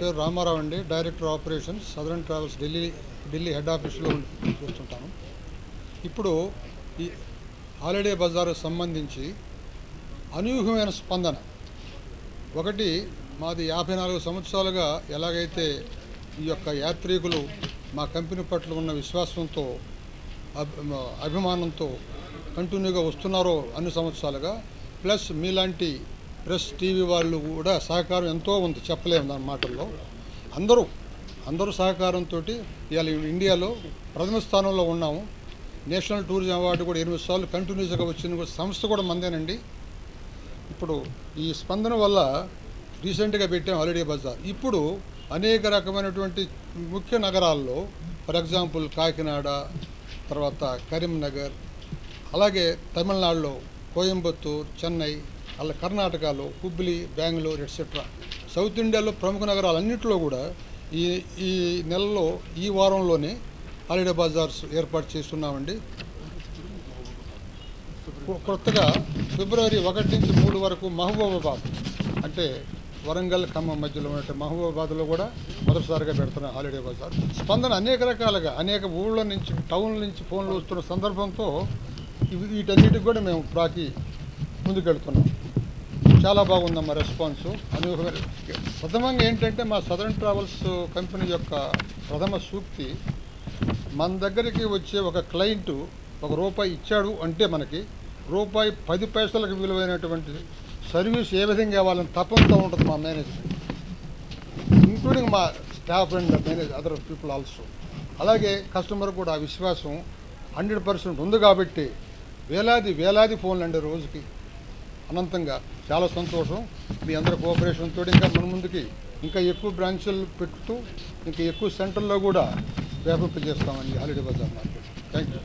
పేరు రామారావు అండి, director operations southern travels Delhi head ఆఫీస్లో చూస్తుంటాను. ఇప్పుడు ఈ హాలిడే బజార్కు సంబంధించి అనూహ్యమైన స్పందన. ఒకటి, మాది 54 సంవత్సరాలుగా ఎలాగైతే ఈ యొక్క యాత్రికులు మా కంపెనీ పట్ల ఉన్న విశ్వాసంతో అభిమానంతో కంటిన్యూగా వస్తున్నారో అన్ని సంవత్సరాలుగా, ప్లస్ మీలాంటి ప్రెస్ టీవీ వాళ్ళు కూడా సహకారం ఎంతో ఉంది, చెప్పలేము దాని మాటల్లో. అందరూ సహకారంతో ఇవాళ ఇండియాలో ప్రథమ స్థానంలో ఉన్నాము. నేషనల్ టూరిజం అవార్డు కూడా 8 సార్లు కంటిన్యూస్గా వచ్చిన సంస్థ కూడా మందేనండి. ఇప్పుడు ఈ స్పందన వల్ల రీసెంట్గా పెట్టాం హాలిడే బజార్. ఇప్పుడు అనేక రకమైనటువంటి ముఖ్య నగరాల్లో, ఫర్ ఎగ్జాంపుల్ కాకినాడ, తర్వాత కరీంనగర్, అలాగే తమిళనాడులో కోయంబత్తూర్, చెన్నై, అలా కర్ణాటకలో హుబ్లీ, బెంగళూరు ఎట్సెట్రా, సౌత్ ఇండియాలో ప్రముఖ నగరాలన్నింటిలో కూడా ఈ నెలలో ఈ వారంలోనే హాలిడే బజార్స్ ఏర్పాటు చేస్తున్నామండి. కొత్తగా ఫిబ్రవరి 1 నుంచి 3 వరకు మహబూబాబాద్, అంటే వరంగల్ ఖమ్మం మధ్యలో ఉన్నట్టు మహబూబాబాద్లో కూడా మొదటిసారిగా పెడుతున్నాం హాలిడే బజార్. స్పందన అనేక రకాలుగా, అనేక ఊళ్ళ నుంచి, టౌన్ల నుంచి ఫోన్లు వస్తున్న సందర్భంతో వీటన్నిటికి కూడా మేము ప్రాకి ముందుకెళ్తున్నాం. చాలా బాగుందమ్మా రెస్పాన్సు. అనూహ్యమైన ప్రథమంగా ఏంటంటే, మా సదరన్ ట్రావెల్స్ కంపెనీ యొక్క ప్రథమ సూక్తి, మన దగ్గరికి వచ్చే ఒక క్లయింటు ₹1 ఇచ్చాడు అంటే మనకి ₹10 విలువైనటువంటి సర్వీస్ ఏ విధంగా ఇవ్వాలని తపంతో ఉంటుంది మా మేనేజ్మెంట్, ఇంక్లూడింగ్ మా staff and other people also. అలాగే కస్టమర్ కూడా ఆ విశ్వాసం 100% ఉంది కాబట్టి వేలాది ఫోన్లు అండి రోజుకి, అనంతంగా. చాలా సంతోషం. మీ అందరి కోఆపరేషన్తో ఇంకా మన ముందుకి ఇంకా ఎక్కువ బ్రాంచులు పెట్టుతూ ఇంకా ఎక్కువ సెంటర్లో కూడా వ్యాపింపజేస్తామండి holiday bazaar market. Thank you.